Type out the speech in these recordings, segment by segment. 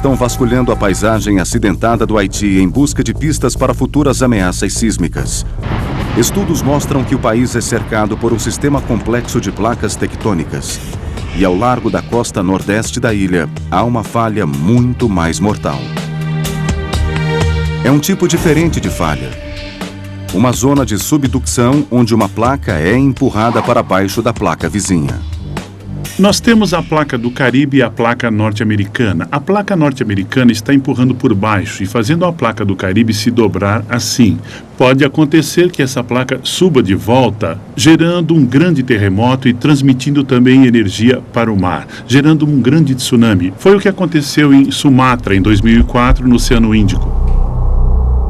estão vasculhando a paisagem acidentada do Haiti em busca de pistas para futuras ameaças sísmicas. Estudos mostram que o país é cercado por um sistema complexo de placas tectônicas. E ao largo da costa nordeste da ilha, há uma falha muito mais mortal. É um tipo diferente de falha. Uma zona de subducção onde uma placa é empurrada para baixo da placa vizinha. Nós temos a placa do Caribe e a placa norte-americana. A placa norte-americana está empurrando por baixo e fazendo a placa do Caribe se dobrar assim. Pode acontecer que essa placa suba de volta, gerando um grande terremoto e transmitindo também energia para o mar, gerando um grande tsunami. Foi o que aconteceu em Sumatra, em 2004, no Oceano Índico.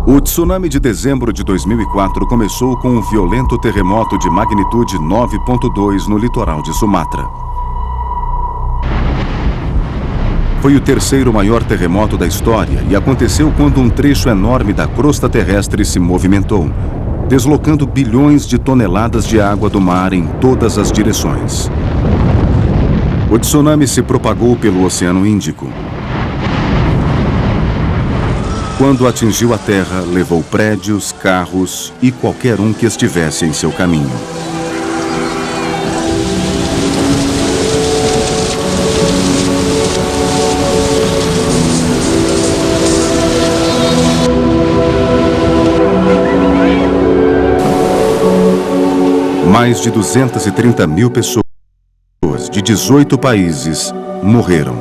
O tsunami de dezembro de 2004 começou com um violento terremoto de magnitude 9.2 no litoral de Sumatra. Foi o terceiro maior terremoto da história e aconteceu quando um trecho enorme da crosta terrestre se movimentou, deslocando bilhões de toneladas de água do mar em todas as direções. O tsunami se propagou pelo Oceano Índico. Quando atingiu a terra, levou prédios, carros e qualquer um que estivesse em seu caminho. Mais de 230 mil pessoas de 18 países morreram.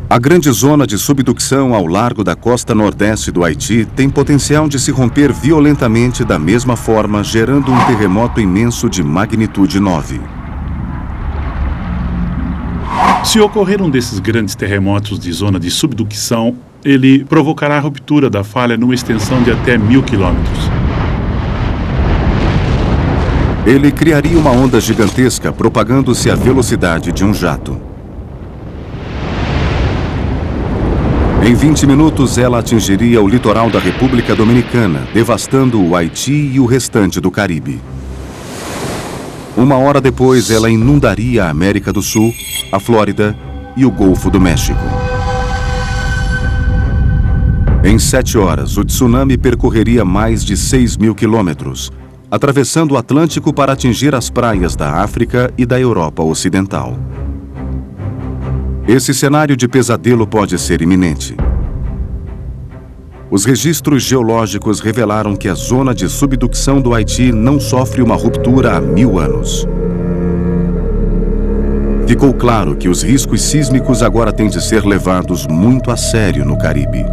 A grande zona de subducção ao largo da costa nordeste do Haiti tem potencial de se romper violentamente da mesma forma, gerando um terremoto imenso de magnitude 9. Se ocorrer um desses grandes terremotos de zona de subducção, ele provocará a ruptura da falha numa extensão de até 1.000 quilômetros. Ele criaria uma onda gigantesca, propagando-se à velocidade de um jato. Em 20 minutos, ela atingiria o litoral da República Dominicana, devastando o Haiti e o restante do Caribe. Uma hora depois, ela inundaria a América do Sul, a Flórida e o Golfo do México. Em 7 horas, o tsunami percorreria mais de 6.000 quilômetros, atravessando o Atlântico para atingir as praias da África e da Europa Ocidental. Esse cenário de pesadelo pode ser iminente. Os registros geológicos revelaram que a zona de subducção do Haiti não sofre uma ruptura há 1000 anos. Ficou claro que os riscos sísmicos agora têm de ser levados muito a sério no Caribe.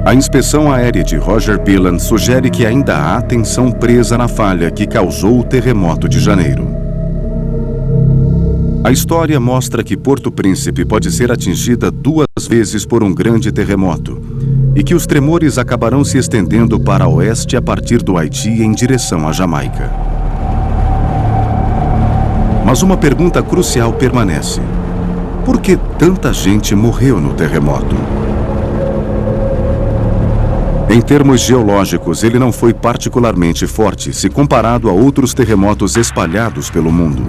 A inspeção aérea de Roger Pillan sugere que ainda há tensão presa na falha que causou o terremoto de janeiro. A história mostra que Porto Príncipe pode ser atingida 2 vezes por um grande terremoto e que os tremores acabarão se estendendo para oeste a partir do Haiti em direção à Jamaica. Mas uma pergunta crucial permanece: por que tanta gente morreu no terremoto? Em termos geológicos, ele não foi particularmente forte se comparado a outros terremotos espalhados pelo mundo.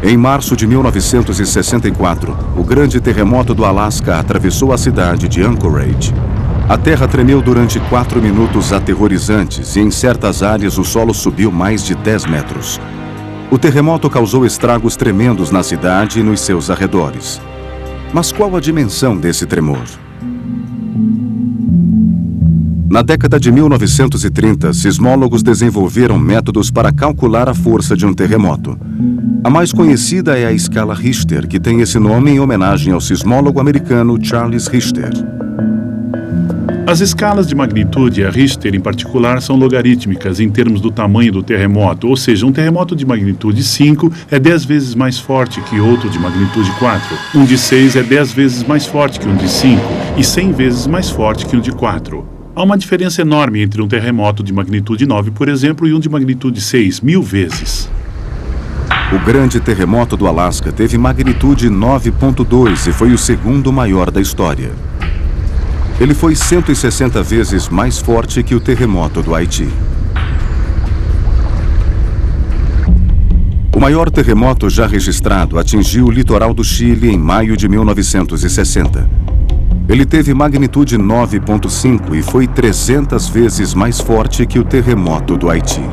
Em março de 1964, o grande terremoto do Alasca atravessou a cidade de Anchorage. A terra tremeu durante 4 minutos aterrorizantes e em certas áreas o solo subiu mais de 10 metros. O terremoto causou estragos tremendos na cidade e nos seus arredores. Mas qual a dimensão desse tremor? Na década de 1930, sismólogos desenvolveram métodos para calcular a força de um terremoto. A mais conhecida é a escala Richter, que tem esse nome em homenagem ao sismólogo americano Charles Richter. As escalas de magnitude, a Richter em particular, são logarítmicas em termos do tamanho do terremoto, ou seja, um terremoto de magnitude 5 é 10 vezes mais forte que outro de magnitude 4. Um de 6 é 10 vezes mais forte que um de 5 e 100 vezes mais forte que um de 4. Há uma diferença enorme entre um terremoto de magnitude 9, por exemplo, e um de magnitude 6, 1000 vezes. O grande terremoto do Alasca teve magnitude 9.2 e foi o segundo maior da história. Ele foi 160 vezes mais forte que o terremoto do Haiti. O maior terremoto já registrado atingiu o litoral do Chile em maio de 1960. Ele teve magnitude 9,5 e foi 300 vezes mais forte que o terremoto do Haiti.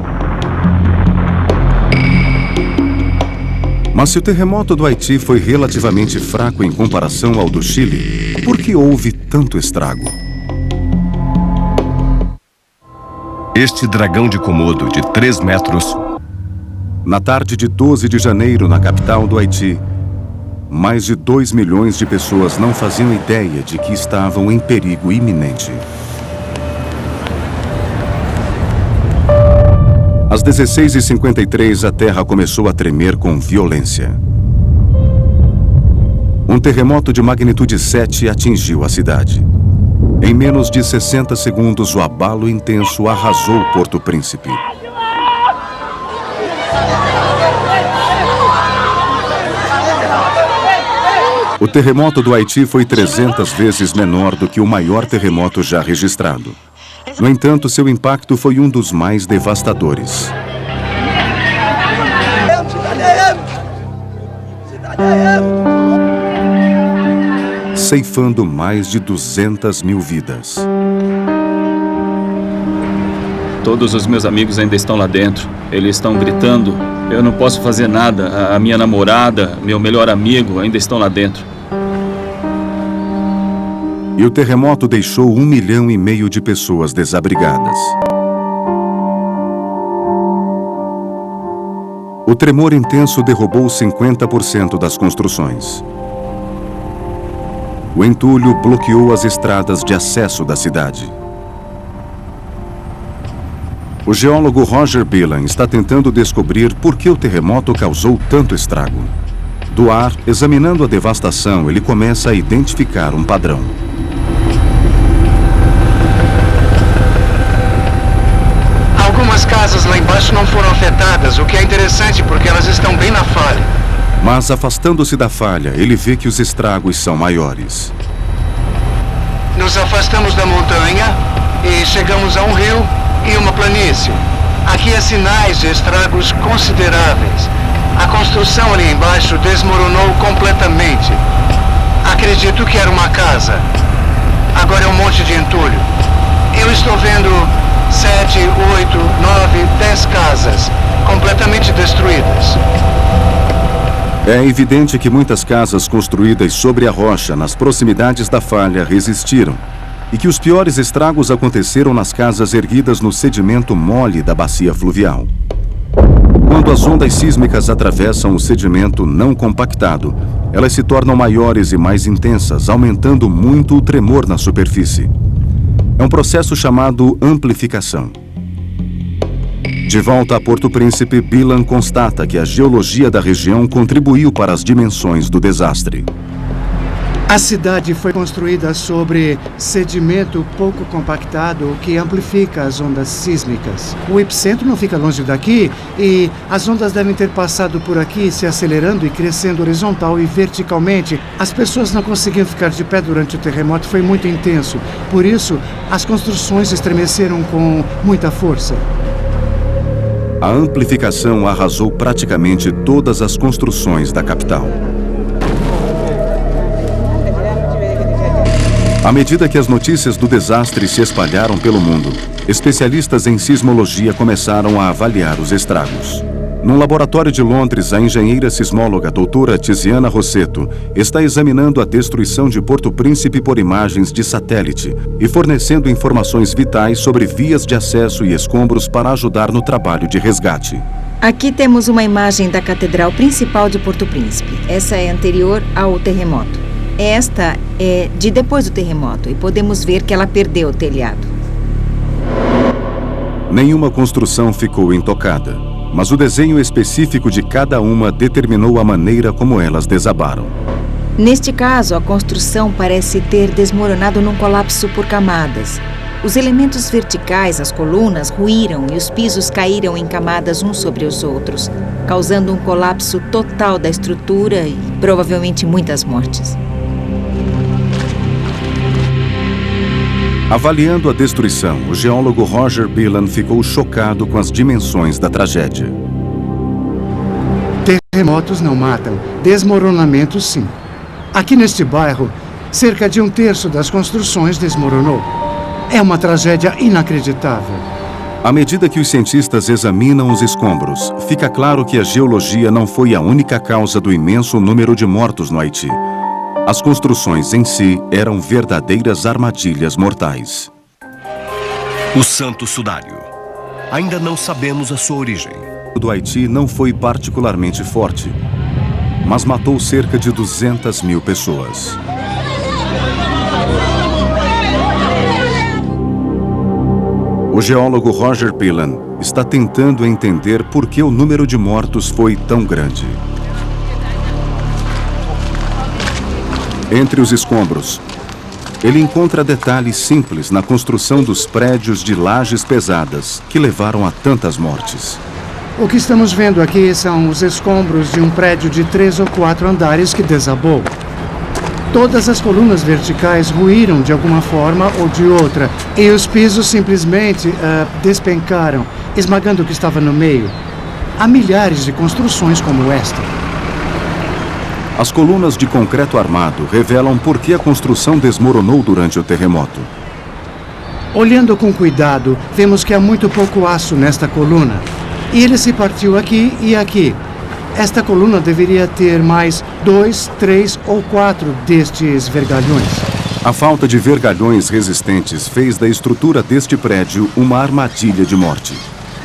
Mas se o terremoto do Haiti foi relativamente fraco em comparação ao do Chile, por que houve tanto estrago? Este dragão de Komodo de 3 metros... Na tarde de 12 de janeiro, na capital do Haiti, mais de 2 milhões de pessoas não faziam ideia de que estavam em perigo iminente. Às 16h53, a terra começou a tremer com violência. Um terremoto de magnitude 7 atingiu a cidade. Em menos de 60 segundos, o abalo intenso arrasou Porto Príncipe. O terremoto do Haiti foi 300 vezes menor do que o maior terremoto já registrado. No entanto, seu impacto foi um dos mais devastadores. Ceifando mais de 200 mil vidas. Todos os meus amigos ainda estão lá dentro. Eles estão gritando. Eu não posso fazer nada. A minha namorada, meu melhor amigo ainda estão lá dentro. E o terremoto deixou 1,5 milhão de pessoas desabrigadas. O tremor intenso derrubou 50% das construções. O entulho bloqueou as estradas de acesso da cidade. O geólogo Roger Billen está tentando descobrir por que o terremoto causou tanto estrago. Do ar, examinando a devastação, ele começa a identificar um padrão. Algumas casas lá embaixo não foram afetadas, o que é interessante porque elas estão bem na falha. Mas, afastando-se da falha, ele vê que os estragos são maiores. Nos afastamos da montanha e chegamos a um rio e uma planície. Aqui há sinais de estragos consideráveis. A construção ali embaixo desmoronou completamente. Acredito que era uma casa. Agora é um monte de entulho. Eu estou vendo 7, 8, 9, 10 casas completamente destruídas. É evidente que muitas casas construídas sobre a rocha nas proximidades da falha resistiram e que os piores estragos aconteceram nas casas erguidas no sedimento mole da bacia fluvial. Quando as ondas sísmicas atravessam o sedimento não compactado, elas se tornam maiores e mais intensas, aumentando muito o tremor na superfície. É um processo chamado amplificação. De volta a Porto Príncipe, Billen constata que a geologia da região contribuiu para as dimensões do desastre. A cidade foi construída sobre sedimento pouco compactado, o que amplifica as ondas sísmicas. O epicentro não fica longe daqui e as ondas devem ter passado por aqui, se acelerando e crescendo horizontal e verticalmente. As pessoas não conseguiam ficar de pé durante o terremoto, foi muito intenso. Por isso, as construções estremeceram com muita força. A amplificação arrasou praticamente todas as construções da capital. À medida que as notícias do desastre se espalharam pelo mundo, especialistas em sismologia começaram a avaliar os estragos. Num laboratório de Londres, a engenheira sismóloga doutora Tiziana Rossetto está examinando a destruição de Porto Príncipe por imagens de satélite e fornecendo informações vitais sobre vias de acesso e escombros para ajudar no trabalho de resgate. Aqui temos uma imagem da Catedral Principal de Porto Príncipe. Essa é anterior ao terremoto. Esta é de depois do terremoto e podemos ver que ela perdeu o telhado. Nenhuma construção ficou intocada, mas o desenho específico de cada uma determinou a maneira como elas desabaram. Neste caso, a construção parece ter desmoronado num colapso por camadas. Os elementos verticais, as colunas, ruíram e os pisos caíram em camadas uns sobre os outros, causando um colapso total da estrutura e provavelmente muitas mortes. Avaliando a destruição, o geólogo Roger Billen ficou chocado com as dimensões da tragédia. Terremotos não matam, desmoronamentos sim. Aqui neste bairro, cerca de 1/3 das construções desmoronou. É uma tragédia inacreditável. À medida que os cientistas examinam os escombros, fica claro que a geologia não foi a única causa do imenso número de mortos no Haiti. As construções em si eram verdadeiras armadilhas mortais. O Santo Sudário. Ainda não sabemos a sua origem. O do Haiti não foi particularmente forte, mas matou cerca de 200 mil pessoas. O geólogo Roger Pillan está tentando entender por que o número de mortos foi tão grande. Entre os escombros, ele encontra detalhes simples na construção dos prédios de lajes pesadas que levaram a tantas mortes. O que estamos vendo aqui são os escombros de um prédio de 3 ou 4 andares que desabou. Todas as colunas verticais ruíram de alguma forma ou de outra, e os pisos simplesmente despencaram, esmagando o que estava no meio. Há milhares de construções como esta. As colunas de concreto armado revelam por que a construção desmoronou durante o terremoto. Olhando com cuidado, vemos que há muito pouco aço nesta coluna. E ele se partiu aqui e aqui. Esta coluna deveria ter mais 2, 3 ou 4 destes vergalhões. A falta de vergalhões resistentes fez da estrutura deste prédio uma armadilha de morte.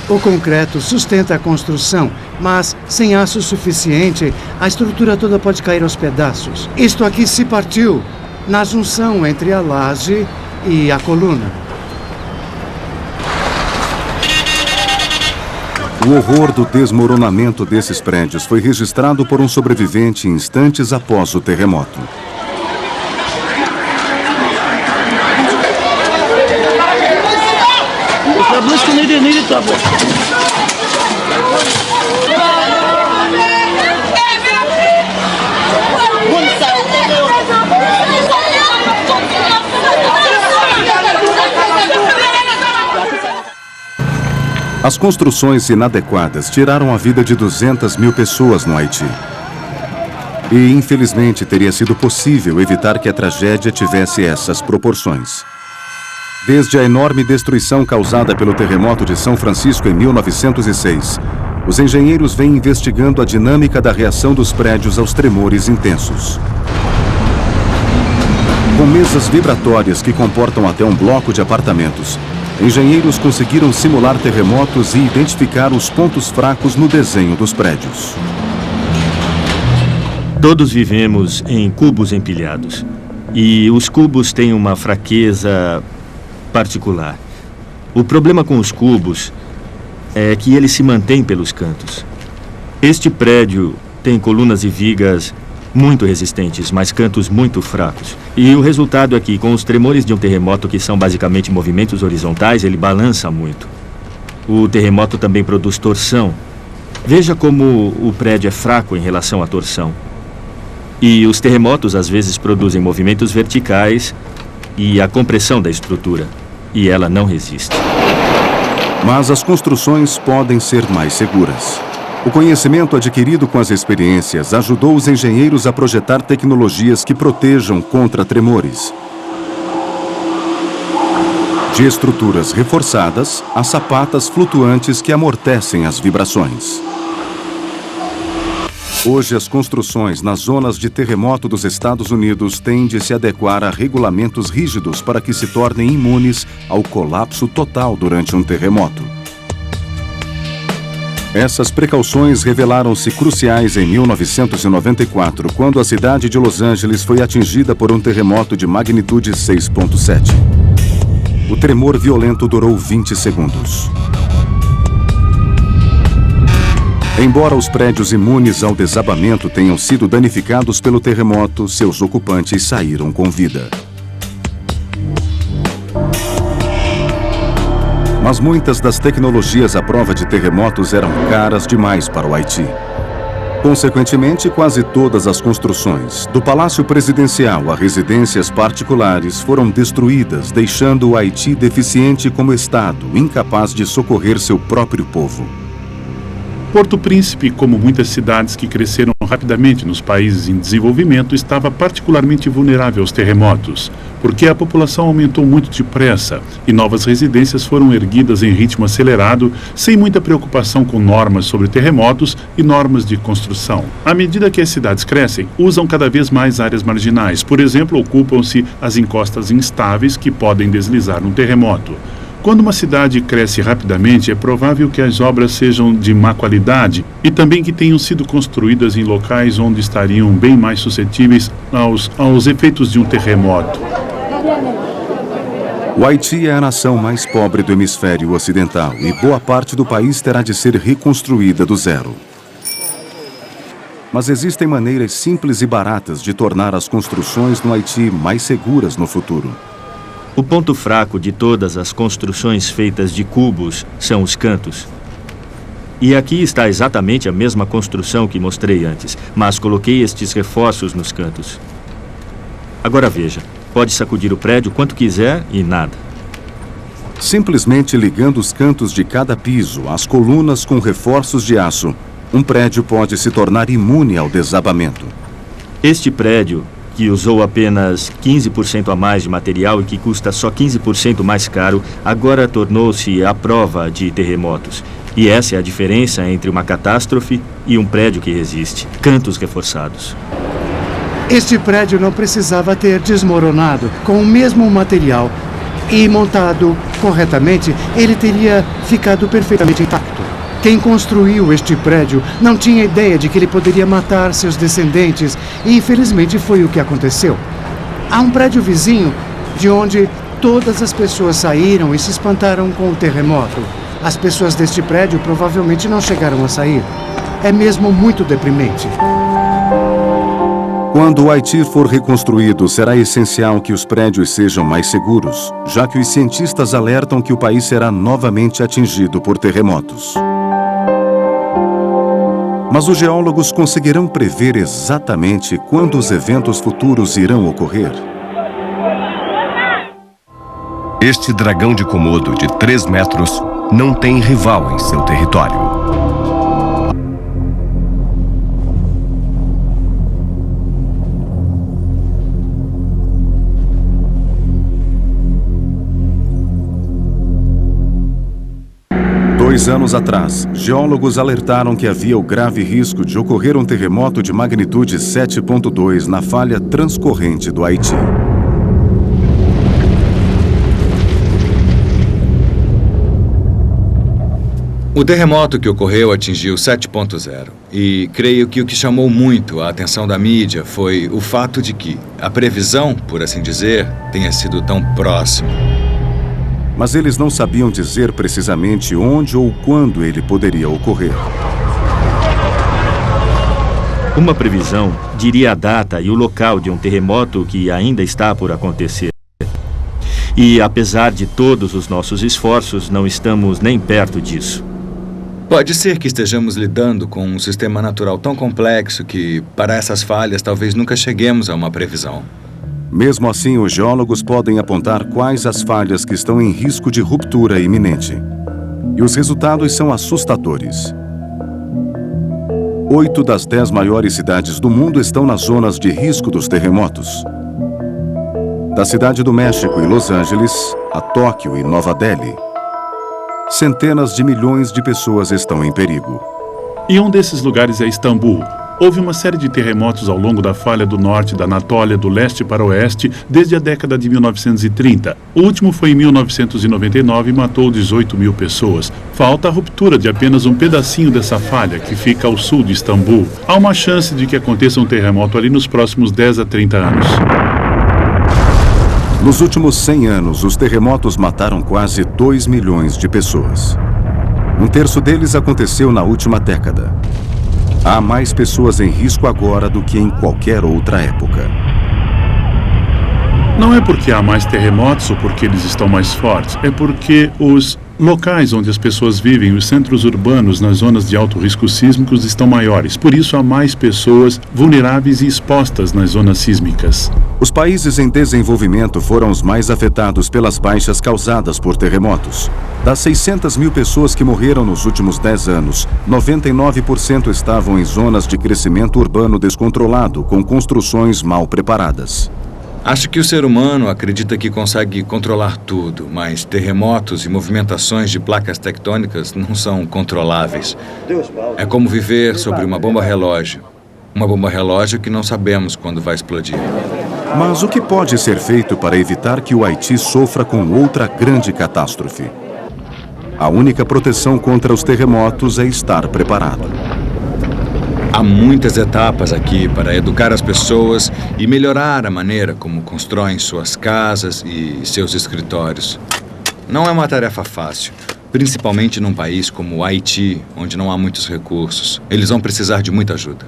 O concreto sustenta a construção, mas sem aço suficiente, a estrutura toda pode cair aos pedaços. Isto aqui se partiu na junção entre a laje e a coluna. O horror do desmoronamento desses prédios foi registrado por um sobrevivente instantes após o terremoto. As construções inadequadas tiraram a vida de 200 mil pessoas no Haiti. E, infelizmente, teria sido possível evitar que a tragédia tivesse essas proporções. Desde a enorme destruição causada pelo terremoto de São Francisco em 1906, os engenheiros vêm investigando a dinâmica da reação dos prédios aos tremores intensos. Com mesas vibratórias que comportam até um bloco de apartamentos, engenheiros conseguiram simular terremotos e identificar os pontos fracos no desenho dos prédios. Todos vivemos em cubos empilhados. E os cubos têm uma fraqueza particular. O problema com os cubos é que eles se mantêm pelos cantos. Este prédio tem colunas e vigas muito resistentes, mas cantos muito fracos. E o resultado é que, com os tremores de um terremoto, que são basicamente movimentos horizontais, ele balança muito. O terremoto também produz torção. Veja como o prédio é fraco em relação à torção. E os terremotos, às vezes, produzem movimentos verticais e a compressão da estrutura. E ela não resiste. Mas as construções podem ser mais seguras. O conhecimento adquirido com as experiências ajudou os engenheiros a projetar tecnologias que protejam contra tremores. De estruturas reforçadas a sapatas flutuantes que amortecem as vibrações. Hoje, as construções nas zonas de terremoto dos Estados Unidos têm de se adequar a regulamentos rígidos para que se tornem imunes ao colapso total durante um terremoto. Essas precauções revelaram-se cruciais em 1994, quando a cidade de Los Angeles foi atingida por um terremoto de magnitude 6.7. O tremor violento durou 20 segundos. Embora os prédios imunes ao desabamento tenham sido danificados pelo terremoto, seus ocupantes saíram com vida. Mas muitas das tecnologias à prova de terremotos eram caras demais para o Haiti. Consequentemente, quase todas as construções, do Palácio Presidencial a residências particulares, foram destruídas, deixando o Haiti deficiente como Estado, incapaz de socorrer seu próprio povo. Porto Príncipe, como muitas cidades que cresceram rapidamente nos países em desenvolvimento, estava particularmente vulnerável aos terremotos, porque a população aumentou muito depressa e novas residências foram erguidas em ritmo acelerado, sem muita preocupação com normas sobre terremotos e normas de construção. À medida que as cidades crescem, usam cada vez mais áreas marginais. Por exemplo, ocupam-se as encostas instáveis que podem deslizar num terremoto. Quando uma cidade cresce rapidamente, é provável que as obras sejam de má qualidade e também que tenham sido construídas em locais onde estariam bem mais suscetíveis aos efeitos de um terremoto. O Haiti é a nação mais pobre do hemisfério ocidental e boa parte do país terá de ser reconstruída do zero. Mas existem maneiras simples e baratas de tornar as construções no Haiti mais seguras no futuro. O ponto fraco de todas as construções feitas de cubos são os cantos. E aqui está exatamente a mesma construção que mostrei antes, mas coloquei estes reforços nos cantos. Agora veja, pode sacudir o prédio quanto quiser e nada. Simplesmente ligando os cantos de cada piso às colunas com reforços de aço, um prédio pode se tornar imune ao desabamento. Este prédio, que usou apenas 15% a mais de material e que custa só 15% mais caro, agora tornou-se à prova de terremotos. E essa é a diferença entre uma catástrofe e um prédio que resiste. Cantos reforçados. Este prédio não precisava ter desmoronado com o mesmo material e montado corretamente, ele teria ficado perfeitamente intacto. Quem construiu este prédio não tinha ideia de que ele poderia matar seus descendentes e, infelizmente, foi o que aconteceu. Há um prédio vizinho de onde todas as pessoas saíram e se espantaram com o terremoto. As pessoas deste prédio provavelmente não chegaram a sair. É mesmo muito deprimente. Quando o Haiti for reconstruído, será essencial que os prédios sejam mais seguros, já que os cientistas alertam que o país será novamente atingido por terremotos. Mas os geólogos conseguirão prever exatamente quando os eventos futuros irão ocorrer? Este dragão de Komodo de 3 metros não tem rival em seu território. Dois anos atrás, geólogos alertaram que havia o grave risco de ocorrer um terremoto de magnitude 7.2 na falha transcorrente do Haiti. O terremoto que ocorreu atingiu 7.0 e creio que o que chamou muito a atenção da mídia foi o fato de que a previsão, por assim dizer, tenha sido tão próxima. Mas eles não sabiam dizer precisamente onde ou quando ele poderia ocorrer. Uma previsão diria a data e o local de um terremoto que ainda está por acontecer. E, apesar de todos os nossos esforços, não estamos nem perto disso. Pode ser que estejamos lidando com um sistema natural tão complexo que, para essas falhas, talvez nunca cheguemos a uma previsão. Mesmo assim, os geólogos podem apontar quais as falhas que estão em risco de ruptura iminente. E os resultados são assustadores. 8 das 10 maiores cidades do mundo estão nas zonas de risco dos terremotos. Da Cidade do México e Los Angeles, a Tóquio e Nova Delhi, centenas de milhões de pessoas estão em perigo. E um desses lugares é Istambul. Houve uma série de terremotos ao longo da falha do norte da Anatólia, do leste para o oeste, desde a década de 1930. O último foi em 1999 e matou 18 mil pessoas. Falta a ruptura de apenas um pedacinho dessa falha, que fica ao sul de Istambul. Há uma chance de que aconteça um terremoto ali nos próximos 10 a 30 anos. Nos últimos 100 anos, os terremotos mataram quase 2 milhões de pessoas. Um terço deles aconteceu na última década. Há mais pessoas em risco agora do que em qualquer outra época. Não é porque há mais terremotos ou porque eles estão mais fortes, é porque os locais onde as pessoas vivem, os centros urbanos nas zonas de alto risco sísmicos estão maiores. Por isso há mais pessoas vulneráveis e expostas nas zonas sísmicas. Os países em desenvolvimento foram os mais afetados pelas baixas causadas por terremotos. Das 600 mil pessoas que morreram nos últimos 10 anos, 99% estavam em zonas de crescimento urbano descontrolado, com construções mal preparadas. Acho que o ser humano acredita que consegue controlar tudo, mas terremotos e movimentações de placas tectônicas não são controláveis. É como viver sobre uma bomba relógio. Uma bomba relógio que não sabemos quando vai explodir. Mas o que pode ser feito para evitar que o Haiti sofra com outra grande catástrofe? A única proteção contra os terremotos é estar preparado. Há muitas etapas aqui para educar as pessoas e melhorar a maneira como constroem suas casas e seus escritórios. Não é uma tarefa fácil, principalmente num país como o Haiti, onde não há muitos recursos. Eles vão precisar de muita ajuda.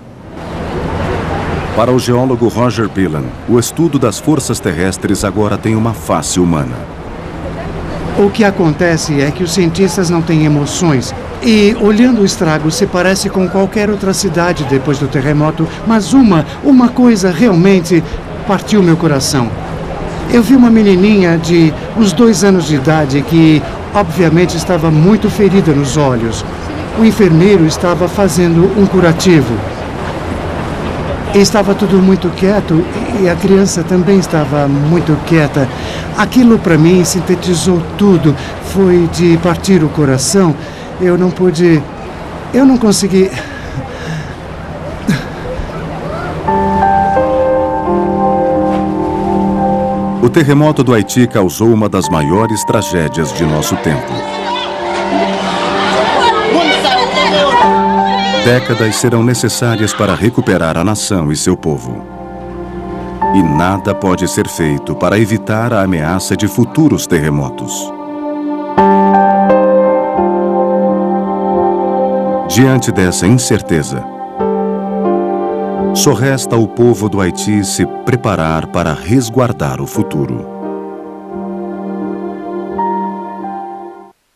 Para o geólogo Roger Billen, o estudo das forças terrestres agora tem uma face humana. O que acontece é que os cientistas não têm emoções. E, olhando o estrago, se parece com qualquer outra cidade depois do terremoto, mas uma coisa realmente partiu meu coração. Eu vi uma menininha de uns 2 anos de idade que, obviamente, estava muito ferida nos olhos. O enfermeiro estava fazendo um curativo. Estava tudo muito quieto e a criança também estava muito quieta. Aquilo para mim sintetizou tudo. Foi de partir o coração. Eu não consegui. O terremoto do Haiti causou uma das maiores tragédias de nosso tempo. Décadas serão necessárias para recuperar a nação e seu povo. E nada pode ser feito para evitar a ameaça de futuros terremotos. Diante dessa incerteza, só resta ao povo do Haiti se preparar para resguardar o futuro.